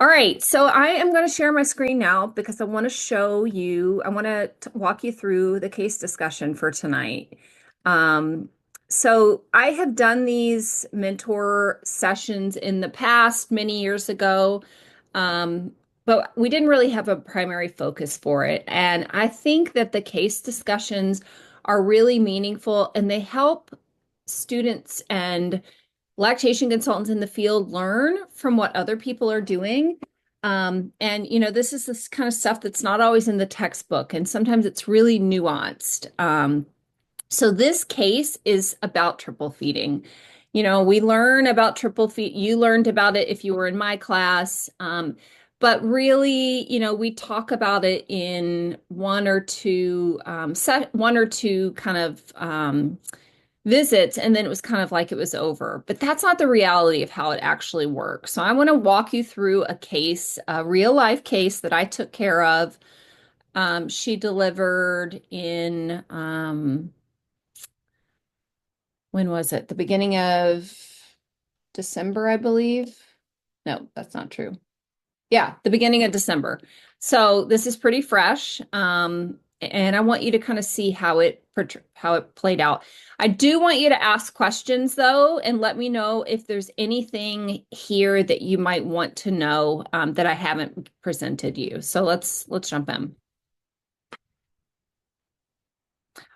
All right, so I am going to share my screen now because I want to show you, I want to walk you through the case discussion for tonight. Um, so I have done these mentor sessions in the past many years ago, um, but we didn't really have a primary focus for it. And I think that the case discussions are really meaningful and they help students and lactation consultants in the field learn from what other people are doing. This is this kind of stuff that's not always in the textbook, and sometimes it's really nuanced. So this case is about triple feeding. We learn about triple feed. You learned about it if you were in my class. But really, we talk about it in one or two kind of visits, and then it was kind of like it was over. But that's not the reality of how it actually works. So I want to walk you through a case, a real life case that I took care of. She delivered in, when was it? The beginning of December, I believe. No, that's not true. Yeah, the beginning of December. So this is pretty fresh. And I want you to kind of see how it played out. I do want you to ask questions though, and let me know if there's anything here that you might want to know that I haven't presented you. So let's jump in.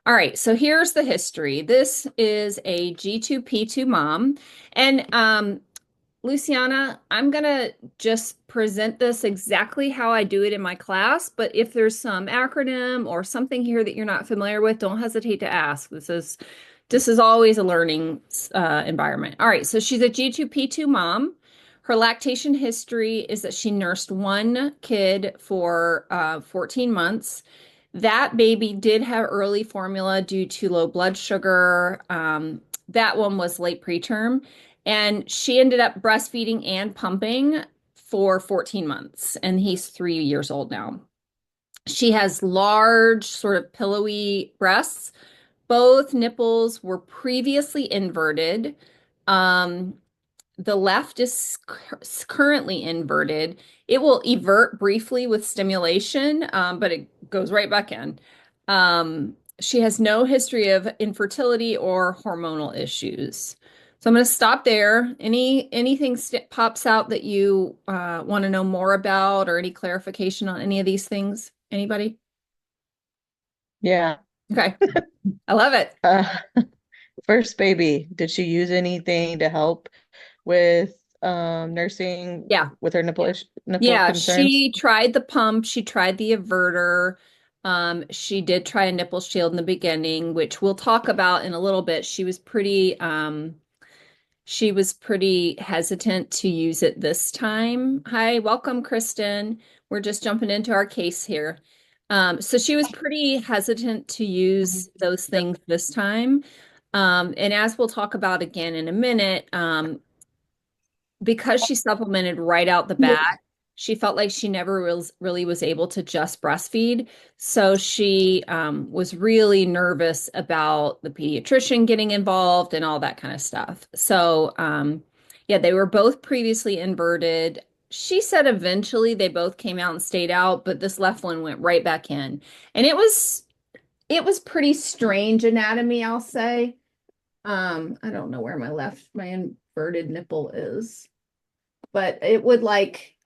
All right, so here's the history. This is a G2P2 mom, and Luciana, I'm gonna just present this exactly how I do it in my class, but if there's some acronym or something here that you're not familiar with, don't hesitate to ask. This is always a learning environment. All right, so she's a G2P2 mom. Her lactation history is that she nursed one kid for 14 months. That baby did have early formula due to low blood sugar. That one was late preterm. And she ended up breastfeeding and pumping for 14 months, and he's 3 years old now. She has large, sort of pillowy breasts. Both nipples were previously inverted. Um, the left is currently inverted. It will evert briefly with stimulation, but it goes right back in. She has no history of infertility or hormonal issues. So I'm going to stop there. Anything pops out that you want to know more about, or any clarification on any of these things? Anybody? Yeah. Okay, I love it. Uh, First baby, did she use anything to help with nursing Yeah. with her nipple Yeah, concerns? she tried the pump, she tried the averter. She did try a nipple shield in the beginning, which we'll talk about in a little bit. She was pretty hesitant to use it this time. Hi, welcome, Kristen. We're just jumping into our case here. So she was pretty hesitant to use those things this time. And as we'll talk about again in a minute, because she supplemented right out the bat, she felt like she never really was able to just breastfeed. So she was really nervous about the pediatrician getting involved and all that kind of stuff. So, yeah, they were both previously inverted. She said eventually they both came out and stayed out, but this left one went right back in. And it was pretty strange anatomy, I'll say. I don't know where my inverted nipple is, but it would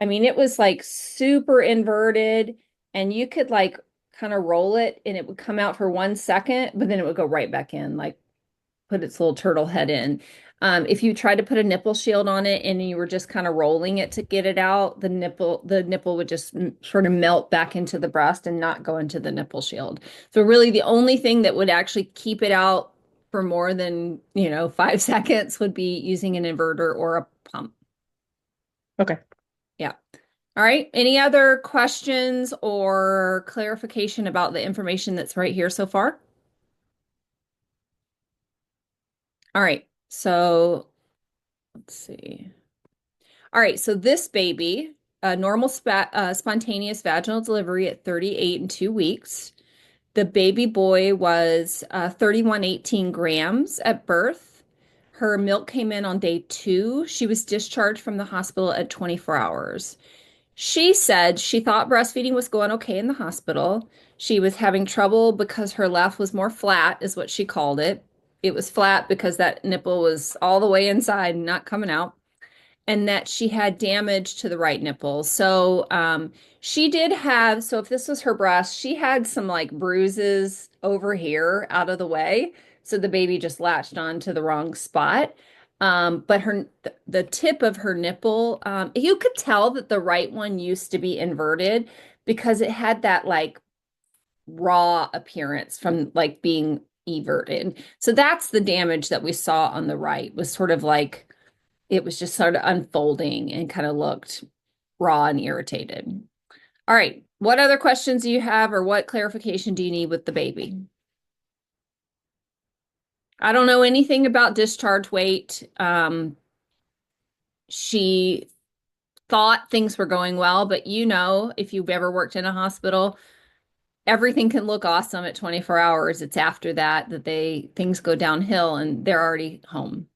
it was like super inverted, and you could like kind of roll it and it would come out for 1 second, but then it would go right back in, like put its little turtle head in. If you tried to put a nipple shield on it and you were just kind of rolling it to get it out, the nipple would just sort of melt back into the breast and not go into the nipple shield. So really the only thing that would actually keep it out for more than, 5 seconds would be using an inverter or a pump. Okay. Yeah. All right. Any other questions or clarification about the information that's right here so far? All right. So let's see. All right. So this baby, a normal spontaneous vaginal delivery at 38 and 2 weeks. The baby boy was 3118 grams at birth. Her milk came in on day 2. She was discharged from the hospital at 24 hours. She said she thought breastfeeding was going okay in the hospital. She was having trouble because her left was more flat, is what she called it. It was flat because that nipple was all the way inside and not coming out, and that she had damage to the right nipple. So she did have, so if this was her breast, she had some like bruises over here out of the way. So the baby just latched on to the wrong spot. But the tip of her nipple, you could tell that the right one used to be inverted because it had that like raw appearance from like being everted. So that's the damage that we saw on the right, was sort of like it was just sort of unfolding and kind of looked raw and irritated. All right. What other questions do you have, or what clarification do you need with the baby? I don't know anything about discharge weight. She thought things were going well, but you know, if you've ever worked in a hospital, everything can look awesome at 24 hours. It's after that that things go downhill and they're already home.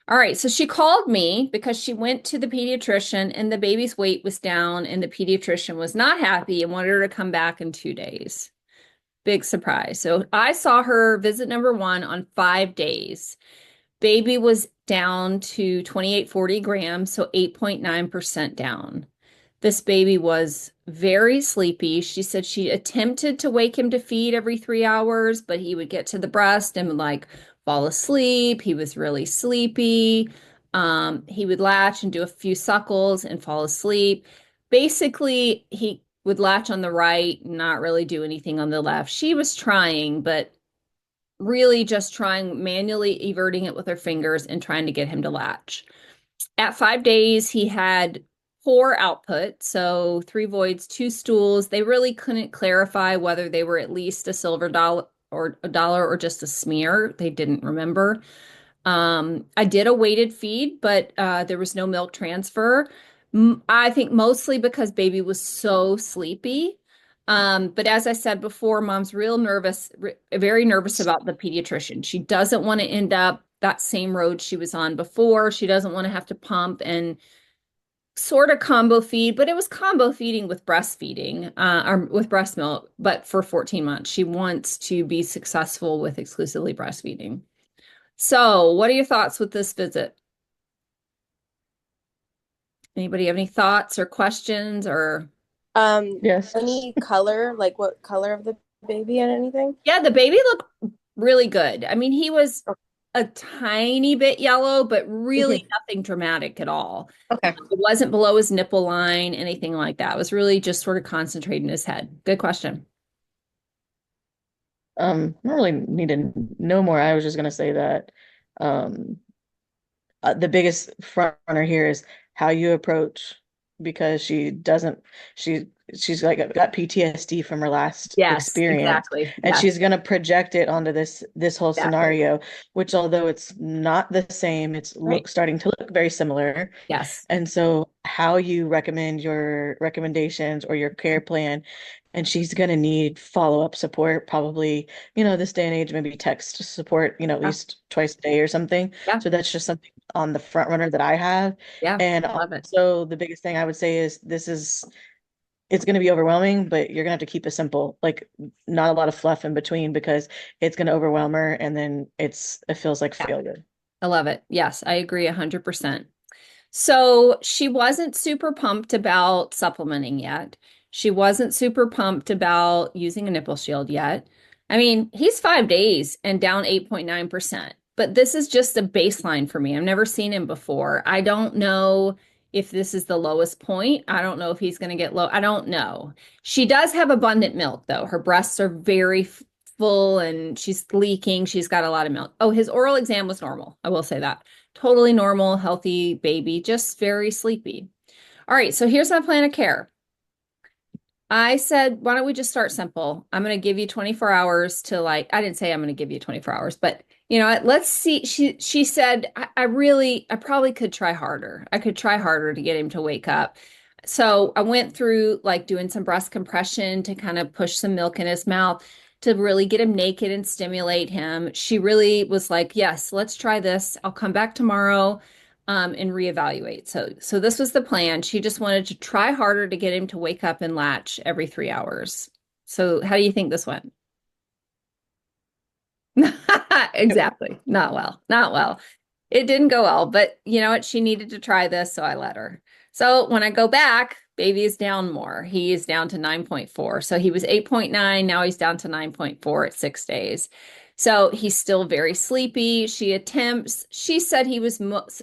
All right, so she called me because she went to the pediatrician and the baby's weight was down, and the pediatrician was not happy and wanted her to come back in 2 days. Big surprise. So I saw her visit number one on 5 days. Baby was down to 2840 grams, so 8.9% down. This baby was very sleepy. She said she attempted to wake him to feed every 3 hours, but he would get to the breast and would like fall asleep. He was really sleepy. He would latch and do a few suckles and fall asleep. Basically, he would latch on the right, not really do anything on the left. She was trying, but really just trying manually everting it with her fingers and trying to get him to latch. At 5 days, he had poor output. So 3 voids, 2 stools. They really couldn't clarify whether they were at least a silver dollar or just a smear. They didn't remember. I did a weighted feed, but there was no milk transfer. I think mostly because baby was so sleepy. But as I said before, mom's real nervous, very nervous about the pediatrician. She doesn't want to end up that same road she was on before. She doesn't want to have to pump and sort of combo feed, but it was combo feeding with breastfeeding, or with breast milk, but for 14 months. She wants to be successful with exclusively breastfeeding. So, what are your thoughts with this visit? Anybody have any thoughts or questions or Um, Yes. any color, like what color of the baby and anything? yeah, the baby looked really good. I mean, he was a tiny bit yellow, but really Mhm. nothing dramatic at all. Okay. It wasn't below his nipple line, anything like that. It was really just sort of concentrated in his head. Good question. I don't really need to know more. I was just gonna say that um the biggest front runner here is how you approach, because she she's like got PTSD from her last Yes, experience, exactly. and Yes, she's gonna project it onto this whole exactly. scenario, which although it's not the same, it's Right. starting to look very similar. Yes. And so how you recommend your recommendations or your care plan, and she's going to need follow-up support, probably, this day and age, maybe text support, at Yeah. least twice a day or something. Yeah. So that's just something on the front runner that I have. Yeah. And Love it. also the biggest thing I would say is it's going to be overwhelming, but you're going to have to keep it simple, like not a lot of fluff in between, because it's going to overwhelm her and then it feels like Yeah. failure. I love it. Yes, I agree 100%. So she wasn't super pumped about supplementing yet. She wasn't super pumped about using a nipple shield yet. I mean, he's 5 days and down 8.9%, but this is just a baseline for me. I've never seen him before. I don't know if this is the lowest point. I don't know if he's going to get low. I don't know. She does have abundant milk, though. Her breasts are very full and she's leaking. She's got a lot of milk. Oh, his oral exam was normal. I will say that. Totally normal, healthy baby, just very sleepy. All right, so here's my plan of care. I said, why don't we just start simple? I'm going to give you 24 hours to like, I didn't say I'm going to give you 24 hours, but you know what? Let's see. She said, I probably could try harder. I could try harder to get him to wake up. So I went through like doing some breast compression to kind of push some milk in his mouth to really get him naked and stimulate him. She really was like, yes, let's try this. I'll come back tomorrow. and reevaluate. So this was the plan. She just wanted to try harder to get him to wake up and latch every 3 hours. So how do you think this went? Exactly. Not well. Not well. It didn't go well, but you know what? She needed to try this, so I let her. So when I go back, baby is down more. He is down to 9.4. So he was 8.9. Now he's down to 9.4 at 6 days. So he's still very sleepy. She said he was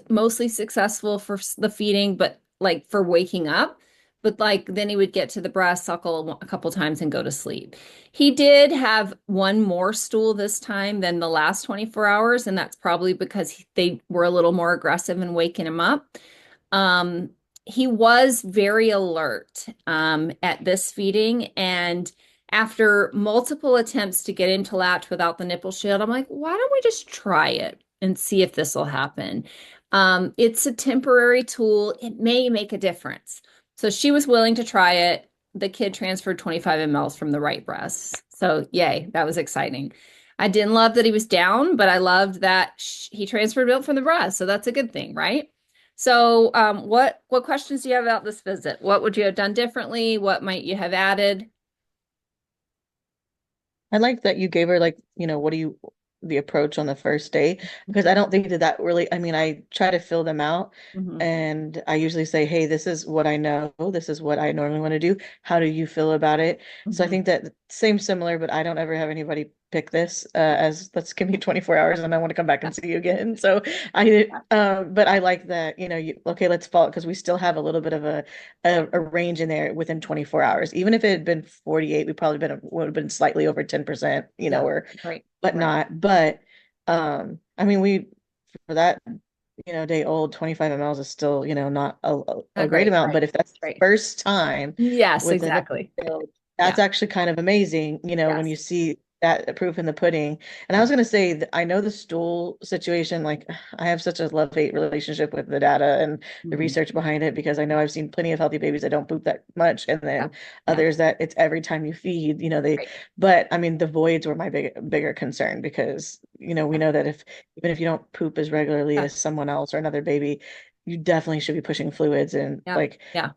mostly successful for the feeding, but like for waking up. But like then he would get to the breast, suckle a couple times and go to sleep. He did have one more stool this time than the last 24 hours, and that's probably because they were a little more aggressive in waking him up. Um, he was very alert at this feeding, and after multiple attempts to get him to latch without the nipple shield, I'm like, why don't we just try it and see if this will happen? It's a temporary tool. It may make a difference. So she was willing to try it. The kid transferred 25 mLs from the right breast. So yay, that was exciting. I didn't love that he was down, but I loved that he transferred milk from the breast. So that's a good thing, right? So what questions do you have about this visit? What would you have done differently? What might you have added? I like that you gave her like, what do you the approach on the first day because I don't think that really, I mean, I try to fill them out Mhm. and I usually say, hey, this is what I know. This is what I normally want to do. How do you feel about it? So I Mhm. think that same similar, but I don't ever have anybody pick this as let's give me 24 hours and I want to come back Yeah. and see you again. So but I like that, okay, let's follow because we still have a little bit of a range in there within 24 hours. Even if it had been 48, we probably would have been slightly over 10%, Yeah. or Right. Right. whatnot. But I mean, we for that, day old, 25 mLs is still, not a Not great great. amount. Right. But if that's the Right. first time Yes, with the exactly. nipple, Yeah. that's actually kind of amazing, when you Yes. see that proof in the pudding. And I Yeah. was gonna say that I know the stool situation, like I have such a love-hate relationship with the data and the Mhm. research behind it because I know I've seen plenty of healthy babies that don't poop that much, and Yeah. then Yeah. others that it's every time you feed, they Right. but I mean, the voids were my bigger concern because, we Yeah. know that even if you don't poop as regularly Yeah. as someone else or another baby, you definitely should be pushing fluids and Yeah. like Yeah.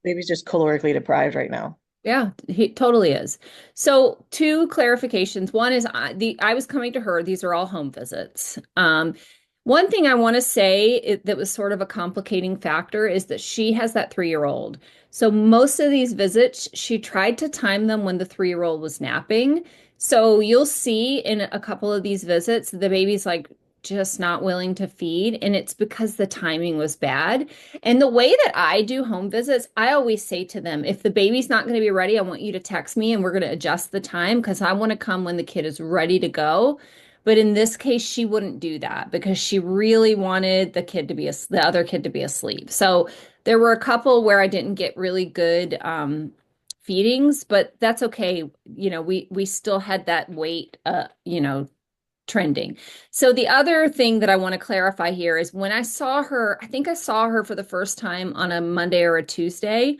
baby's just calorically deprived right now. Yeah, he totally is. So, two clarifications. One is I was coming to her. These are all home visits. One thing I want to say that was sort of a complicating factor is that she has that 3-year-old. So most of these visits, she tried to time them when the 3-year-old was napping. So you'll see in a couple of these visits, the baby's like just not willing to feed, and it's because the timing was bad. And the way that I do home visits, I always say to them, if the baby's not going to be ready, I want you to text me and we're going to adjust the time because I want to come when the kid is ready to go. But in this case, she wouldn't do that because she really wanted the other kid to be asleep. So there were a couple where I didn't get really good feedings, but that's okay. We still had that weight, trending. So the other thing that I want to clarify here is when I saw her, I think I saw her for the first time on a Monday or a Tuesday,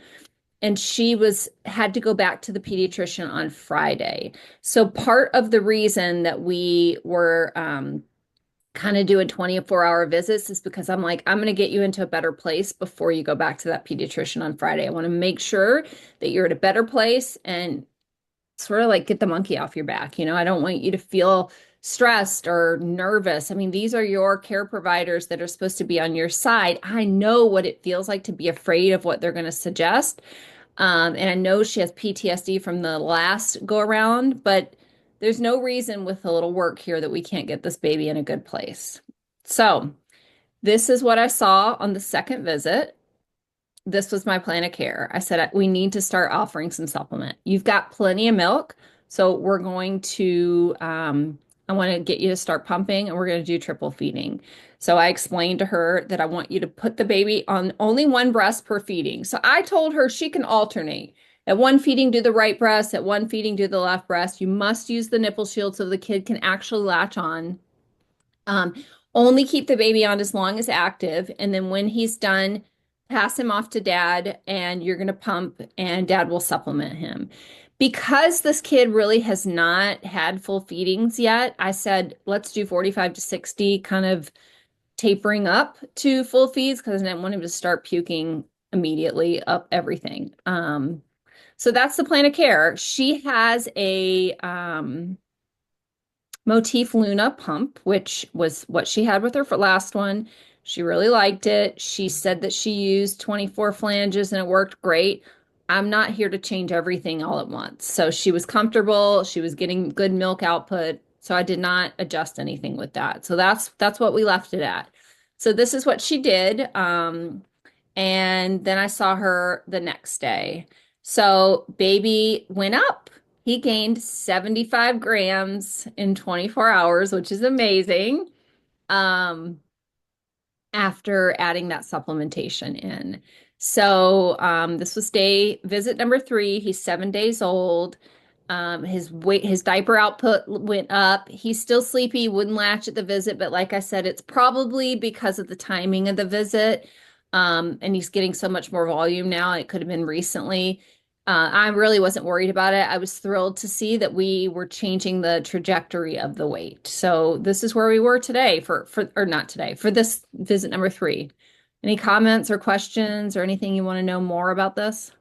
and she had to go back to the pediatrician on Friday. So part of the reason that we were kind of doing 24-hour visits is because I'm like, I'm going to get you into a better place before you go back to that pediatrician on Friday. I want to make sure that you're at a better place and sort of like get the monkey off your back. I don't want you to feel stressed or nervous. I mean, these are your care providers that are supposed to be on your side. I know what it feels like to be afraid of what they're going to suggest. And I know she has PTSD from the last go around, but there's no reason with a little work here that we can't get this baby in a good place. So, this is what I saw on the second visit. This was my plan of care. I said, we need to start offering some supplement. You've got plenty of milk. So we're going to, I want to get you to start pumping and we're going to do triple feeding. So I explained to her that I want you to put the baby on only one breast per feeding. So I told her she can alternate. At one feeding, do the right breast. At one feeding, do the left breast. You must use the nipple shield so the kid can actually latch on. Um, Only keep the baby on as long as active, and then when he's done, pass him off to dad, and you're going to pump, and dad will supplement him. Because this kid really has not had full feedings yet, I said, let's do 45 to 60 kind of tapering up to full feeds because I didn't want him to start puking immediately up everything. So that's the plan of care. She has a Motif Luna pump, which was what she had with her last one. She really liked it. She said that she used 24 flanges and it worked great. I'm not here to change everything all at once. So she was comfortable. She was getting good milk output. So I did not adjust anything with that. So that's what we left it at. So this is what she did. And then I saw her the next day. So baby went up. He gained 75 grams in 24 hours, which is amazing. Um, After adding that supplementation in. So this was visit number 3. He's 7 days old. His diaper output went up. He's still sleepy, wouldn't latch at the visit, but like I said, it's probably because of the timing of the visit. And he's getting so much more volume now. It could have been recently. I really wasn't worried about it. I was thrilled to see that we were changing the trajectory of the weight. So this is where we were today or not today, for this visit number 3. Any comments or questions or anything you want to know more about this?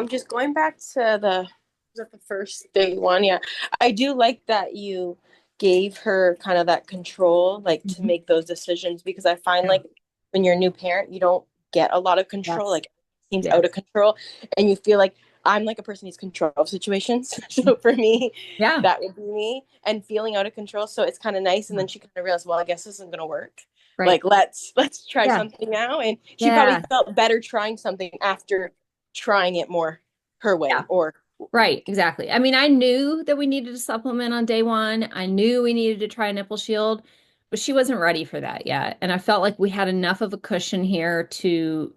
Just going back to was that the first day one? Yeah. I do like that you gave her kind of that control, like to Mhm. make those decisions, because I find Yeah. like when you're a new parent, you don't get a lot of control, Yes. like it seems Yeah. out of control, and you feel like I'm like a person who's control of situations. So for me, Yeah. that would be me and feeling out of control. So it's kind of nice. And then she kind of realized, well, I guess this isn't gonna work. Right. Like let's try Yeah. something now. And she probably Yeah. felt better trying something after trying it more her Yeah. way or Right, exactly. I mean, I knew that we needed a supplement on day 1. I knew we needed to try a nipple shield, but she wasn't ready for that yet. And I felt like we had enough of a cushion here to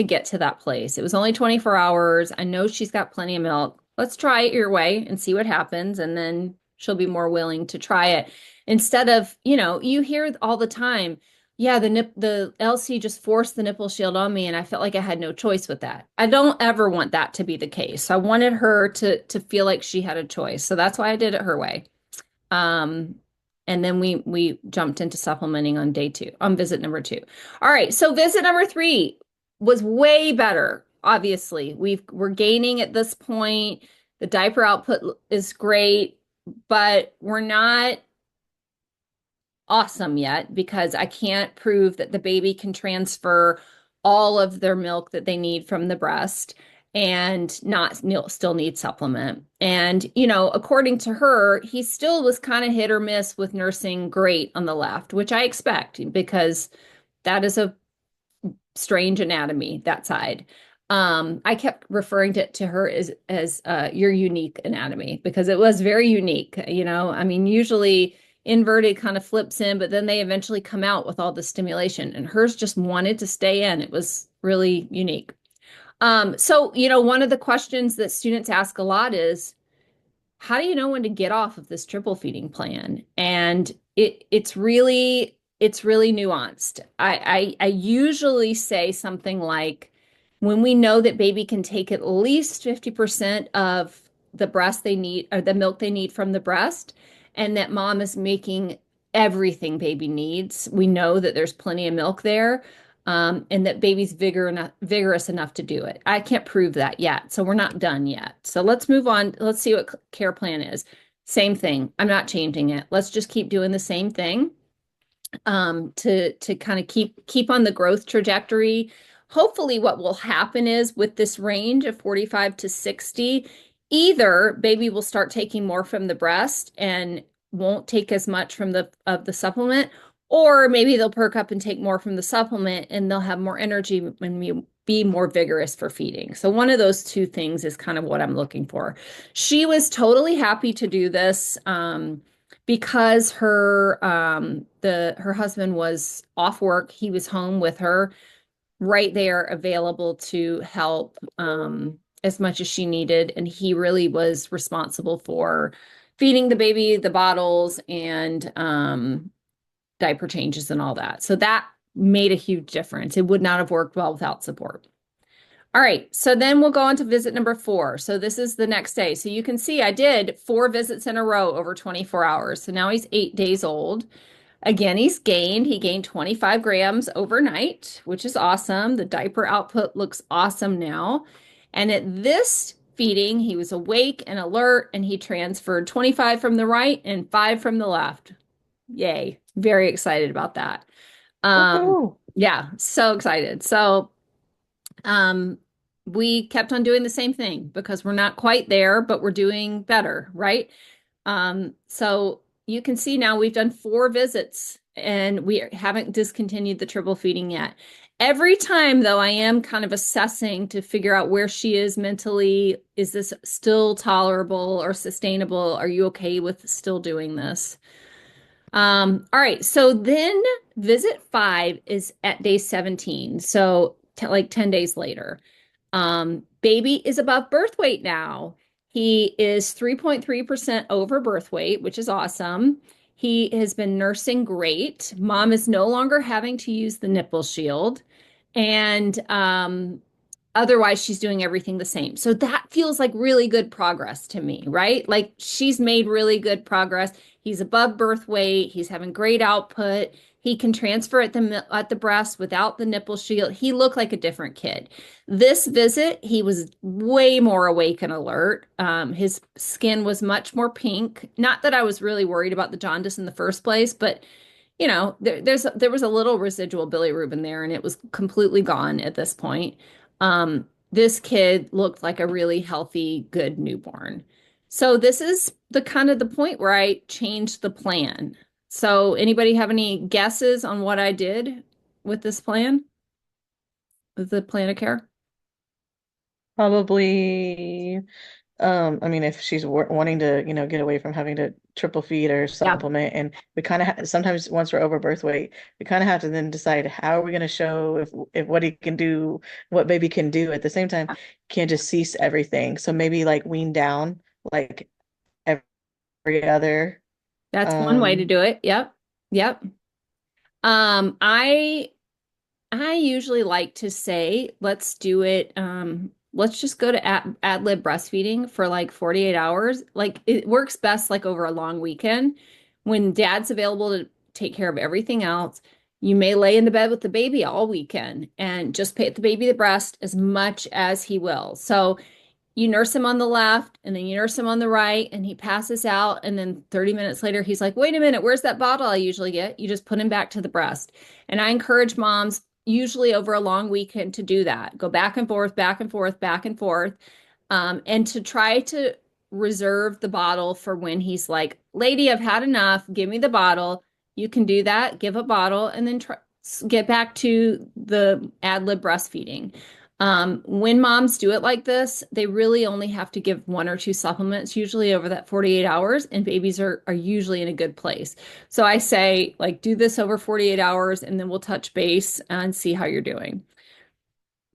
get to that place. It was only 24 hours. I know she's got plenty of milk. Let's try it your way and see what happens, and then she'll be more willing to try it. Instead of, you hear all the time, yeah, the LC just forced the nipple shield on me, and I felt like I had no choice with that. I don't ever want that to be the case. I wanted her to feel like she had a choice. So that's why I did it her way. Um, and then we jumped into supplementing on day 2, on visit number 2. All right, so visit number 3 was way better. Obviously, we're gaining at this point. The diaper output is great, but we're not awesome yet because I can't prove that the baby can transfer all of their milk that they need from the breast and not still need supplement. And, according to her, he still was kind of hit or miss with nursing great on the left, which I expect because that is a strange anatomy, that side. I kept referring to her as your unique anatomy because it was very unique. I mean, usually inverted kind of flips in, but then they eventually come out with all the stimulation, and hers just wanted to stay in. It was really unique. So, one of the questions that students ask a lot is, how do you know when to get off of this triple feeding plan? And it's really nuanced. I usually say something like, when we know that baby can take at least 50% of the breast they need, or the milk they need from the breast, and that mom is making everything baby needs, we know that there's plenty of milk there, and that baby's vigorous enough to do it. I can't prove that yet, so we're not done yet. So let's move on. Let's see what care plan is. Same thing. I'm not changing it. Let's just keep doing the same thing, to kind of keep on the growth trajectory. Hopefully, what will happen is, with this range of 45 to 60, either baby will start taking more from the breast and won't take as much from the supplement, or maybe they'll perk up and take more from the supplement and they'll have more energy and be more vigorous for feeding. So one of those two things is kind of what I'm looking for. She was totally happy to do this. Because her husband was off work, he was home with her, right there, available to help as much as she needed, and he really was responsible for feeding the baby, the bottles, and diaper changes and all that. So that made a huge difference. It would not have worked well without support. All right, so then we'll go on to visit number 4. So this is the next day. So you can see I did 4 visits in a row over 24 hours. So now he's 8 days old. Again, he gained 25 grams overnight, which is awesome. The diaper output looks awesome now. And at this feeding, he was awake and alert, and he transferred 25 from the right and 5 from the left. Yay. Very excited about that. Um, Woohoo. yeah, so excited. So, um, we kept on doing the same thing because we're not quite there, but we're doing better, right? So you can see now we've done 4 visits and we haven't discontinued the triple feeding yet. Every time, though, I am kind of assessing to figure out where she is mentally. Is this still tolerable or sustainable? Are you okay with still doing this? All right. So then visit 5 is at day 17. So like 10 days later. Baby is above birth weight now. He is 3.3% over birth weight, which is awesome. He has been nursing great. Mom is no longer having to use the nipple shield. And otherwise, she's doing everything the same. So that feels like really good progress to me, right? Like she's made really good progress. He's above birth weight. He's having great output. He can transfer at the breast without the nipple shield. He looked like a different kid. This visit, he was way more awake and alert. His skin was much more pink. Not that I was really worried about the jaundice in the first place, but there was a little residual bilirubin there, and it was completely gone at this point. This kid looked like a really healthy, good newborn. So this is the kind of the point where I changed the plan. So anybody have any guesses on what I did with this plan? With the plan of care? Probably, I mean, if she's wanting to, get away from having to triple feed or Yeah. supplement, and we kind of sometimes once we're over birth weight, we kind of have to then decide how are we going to show if what he can do, what baby can do at the same time, can't just cease everything. So maybe like wean down, like every other. That's one way to Um, do it. Yep. Yep. Um, I I usually like to say, let's do it. Let's just go to ad lib breastfeeding for like 48 hours. Like it works best like over a long weekend when dad's available to take care of everything else. You may lay in the bed with the baby all weekend and just pay the baby the breast as much as he will. So you nurse him on the left and then you nurse him on the right and he passes out and then 30 minutes later he's like, wait a minute, where's that bottle I usually get? You just put him back to the breast. And I encourage moms usually over a long weekend to do that. Go back and forth, back and forth, back and forth. And to try to reserve the bottle for when he's like, lady, I've had enough, give me the bottle. You can do that, give a bottle, and then get back to the ad lib breastfeeding. When moms do it like this, they really only have to give 1 or 2 supplements, usually over that 48 hours, and babies are usually in a good place. So I say, like, do this over 48 hours, and then we'll touch base and see how you're doing.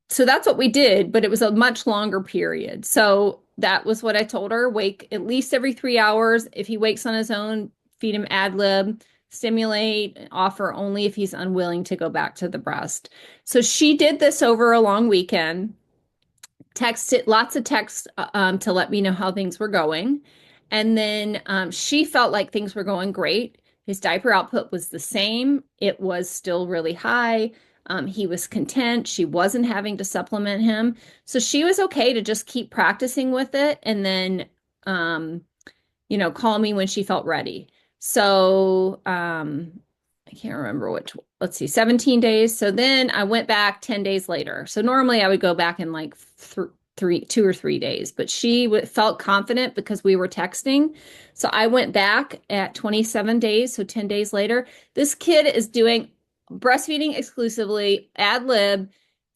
So that's what we did, but it was a much longer period. So that was what I told her. Wake at least every 3 hours. If he wakes on his own, feed him ad lib, stimulate, offer only if he's unwilling to go back to the breast. So she did this over a long weekend, texted lots of texts to let me know how things were going. And then she felt like things were going great. His diaper output was the same. It was still really high. He was content. She wasn't having to supplement him. So she was okay to just keep practicing with it and then, call me when she felt ready. So I can't remember which, let's see, 17 days. So then I went back 10 days later. So normally I would go back in like 2 or 3 days, but she felt confident because we were texting. So I went back at 27 days. So 10 days later, this kid is doing breastfeeding exclusively, ad lib,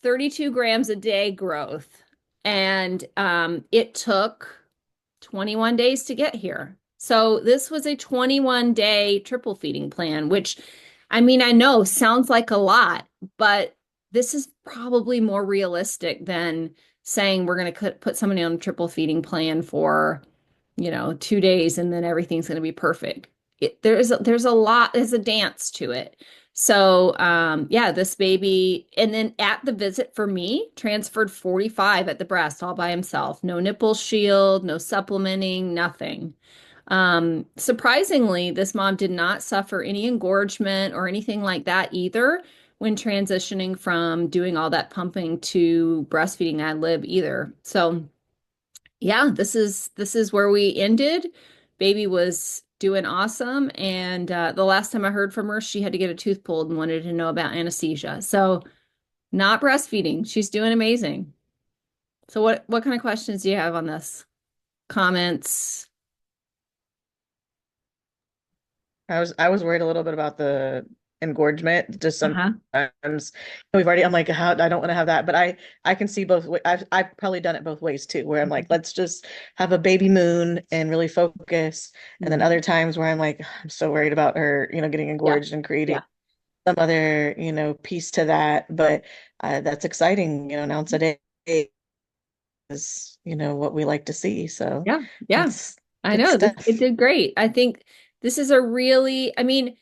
32 grams a day growth. And it took 21 days to get here. So this was a 21-day triple feeding plan, which I mean, I know sounds like a lot, but this is probably more realistic than saying we're going to put somebody on a triple feeding plan for, 2 days and then everything's going to be perfect. There's a lot, there's a dance to it. So, yeah, this baby, and then at the visit for me, transferred 45 at the breast all by himself. No nipple shield, no supplementing, nothing. Surprisingly, this mom did not suffer any engorgement or anything like that either when transitioning from doing all that pumping to breastfeeding ad lib either. So yeah, this is where we ended. Baby was doing awesome, and the last time I heard from her, she had to get a tooth pulled and wanted to know about anesthesia. So not breastfeeding. She's doing amazing. So what kind of questions do you have on this? Comments? I was worried a little bit about the engorgement. Just Uh-huh. sometimes I'm like, how I don't want to have that, but I can see both. I've probably done it both ways too, where I'm like, let's just have a baby moon and really focus, and then Mhm. other times where I'm like, I'm so worried about her, getting Yeah. engorged and creating Yeah. some other, piece to that. But that's exciting, an ounce a day is, what we like to see. So Yeah. Yeah. that's I good know this, it stuff. did great. I think this is a really, I mean,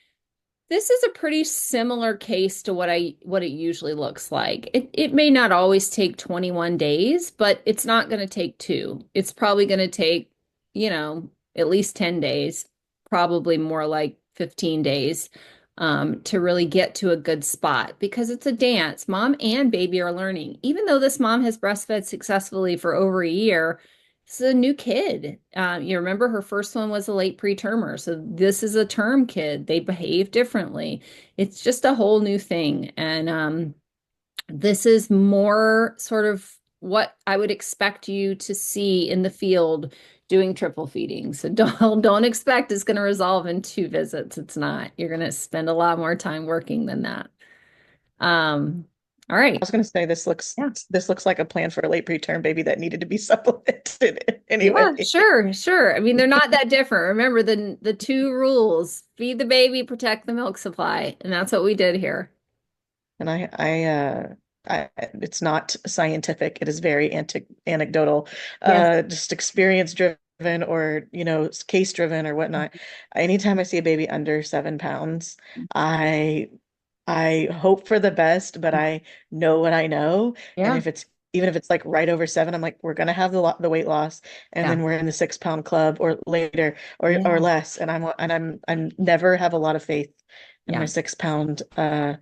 this is a pretty similar case to what it usually looks like. It may not always take 21 days, but it's not going to take two. It's probably going to take, at least 10 days, probably more like 15 days, to really get to a good spot because it's a dance. Mom and baby are learning. Even though this mom has breastfed successfully for over a year, this is a new kid. You remember her first one was a late pretermer. So this is a term kid. They behave differently. It's just a whole new thing. And this is more sort of what I would expect you to see in the field doing triple feeding. So don't expect it's going to resolve in two visits. It's not. You're going to spend a lot more time working than that. Um, all I right. was going to say this looks Yeah. this looks like a plan for a late preterm baby that needed to be supplemented Yeah, anyway. sure, sure. I mean, they're not that different. Remember the two rules: feed the baby, protect the milk supply, and that's what we did here. And it's not scientific. It is very anecdotal, Yes. just experience driven or, case driven or whatnot. Anytime I see a baby under 7 pounds, I I hope for the best, but I know what I know. And Yeah, even if it's like right over 7, I'm like, we're gonna have the weight loss, and yeah, then we're in the 6 pound club or later or yeah, less. And I'm never have a lot a lot of faith in my yeah, 6 pound yeah,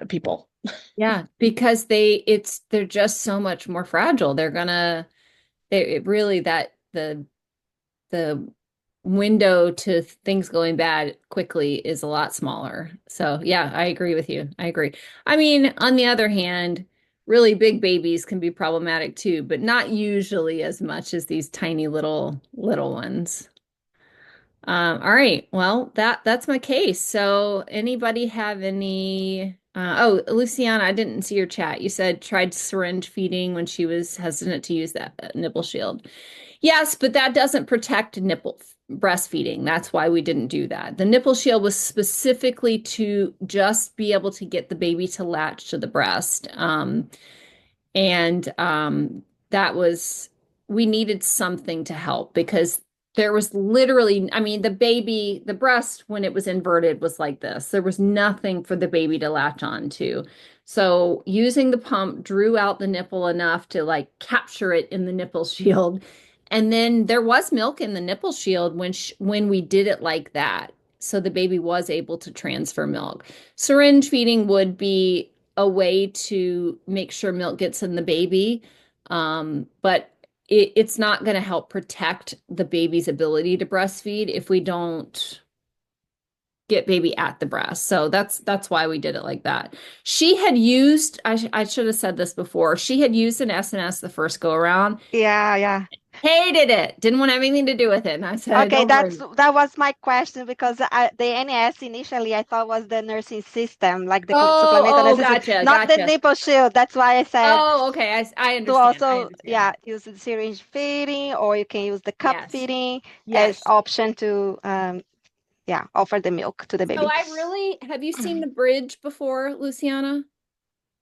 people. yeah. Because they're just so much more fragile. They it really that the window to things going bad quickly is a lot smaller. So, yeah, I agree with you. I agree. I mean, on the other hand, really big babies can be problematic too, but not usually as much as these tiny little ones. All right. Well, that's my case. So, anybody have any Luciana, I didn't see your chat. You said tried syringe feeding when she was hesitant to use that nipple shield. Yes, but that doesn't protect nipple breastfeeding. That's why we didn't do that. The nipple shield was specifically to just be able to get the baby to latch to the breast. And that was, we needed something to help because there was literally, I mean, the breast, when it was inverted, was like this. There was nothing for the baby to latch on to. So using the pump drew out the nipple enough to like capture it in the nipple shield. And then there was milk in the nipple shield when we did it like that. So the baby was able to transfer milk. Syringe feeding would be a way to make sure milk gets in the baby. But it's not going to help protect the baby's ability to breastfeed if we don't get baby at the breast. So that's why we did it like that. She had used, I should have said this before, she had used an SNS the first go around, Yeah, yeah. hated it, didn't want anything to do with it. And I said, Okay, don't worry. that was my question because the NS initially I thought was the nursing system, like the supplemental Oh, nursing system, gotcha, not the gotcha. nipple shield. That's why I said Oh, okay. I to understand. I also, understand. yeah, use the syringe feeding, or you can use the cup Yes. feeding as Yes. option to, yeah, offer the milk to the So baby. I really, have you seen the bridge before, Luciana?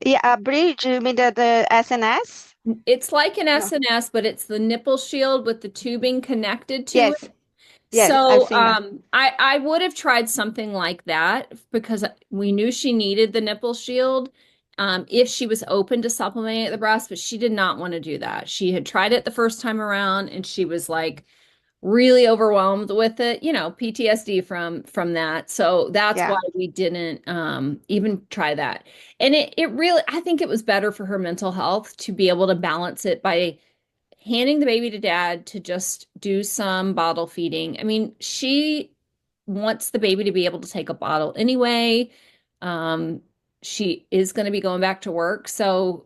Yeah, bridge, you mean the SNS? It's like an No. SNS, but it's the nipple shield with the tubing connected to Yes, it. yes, I've So seen that. I would have tried something like that because we knew she needed the nipple shield if she was open to supplementing at the breast, but she did not want to do that. She had tried it the first time around and she was like, really overwhelmed with it, PTSD from that. So that's why Yeah. we didn't even try that. And it really, I think it was better for her mental health to be able to balance it by handing the baby to dad to just do some bottle feeding. I mean, she wants the baby to be able to take a bottle anyway. Um, she is going to be going back to work, so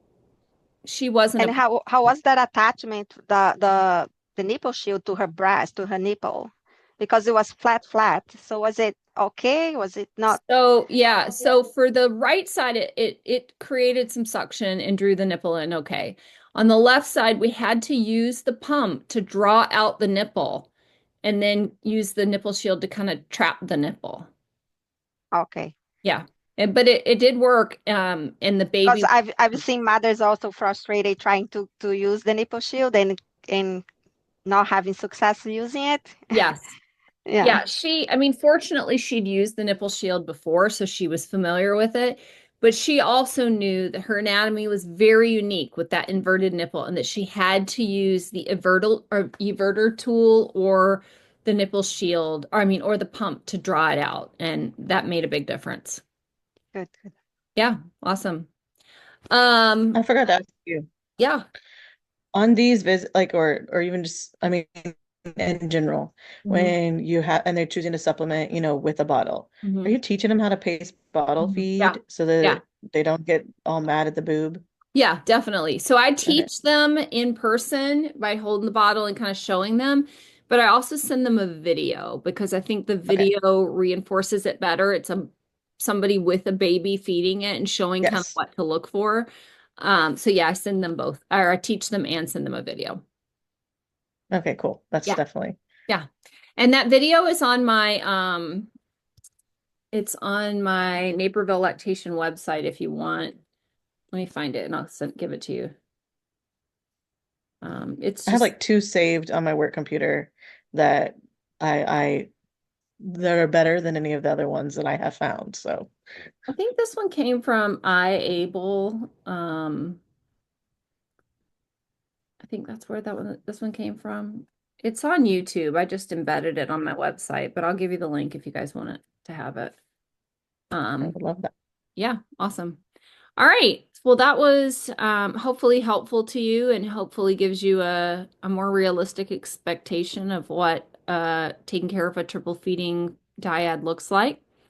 she wasn't And a how was that attachment, the nipple shield to her breast, to her nipple? Because it was flat. So was it okay? Was it not So yeah, so for the right side, it created some suction and drew the nipple in. Okay. On the left side, we had to use the pump to draw out the nipple and then use the nipple shield to kind of trap the nipple. okay? Yeah. But it did work. And the Because baby, I've seen mothers also frustrated trying to use the nipple shield and not having success using it. yes. Yeah, Yeah, I mean, fortunately, she'd used the nipple shield before, so she was familiar with it. But she also knew that her anatomy was very unique with that inverted nipple and that she had to use the everter tool or the nipple shield, or I mean, or the pump to draw it out. And that made a big difference. good. Yeah, awesome. I Um, forgot to ask you yeah. on these visit, like, or even just, I mean, in general, Hmm. when you have, and they're choosing to supplement, with a bottle, are Hmm. you teaching them how to pace bottle Yeah. feed so Yeah. that they don't get all mad at the boob? Yeah, definitely. So I Okay. teach them in person by holding the bottle and kind of showing them, but I also send them a video because I think the Okay. video reinforces it better. It's somebody with a baby feeding it and showing kind of Yes. what to look for. So yeah, I send them both, or I teach them and send them a video. Okay, cool. That's Yeah, definitely. yeah. And that video is on my it's on my Naperville Lactation website if you want. Let me find it and give it to you. It's I have just like two saved on my work computer that I that are better than any of the other ones that I have found. So I think this one came from iAble. I think that's where this one came from. It's on YouTube. I just embedded it on my website, but I'll give you the link if you guys want it to have it. I Um, would love that. yeah, awesome. All right. Well, that was hopefully helpful to you and hopefully gives you a more realistic expectation of what taking care of a triple feeding dyad looks like.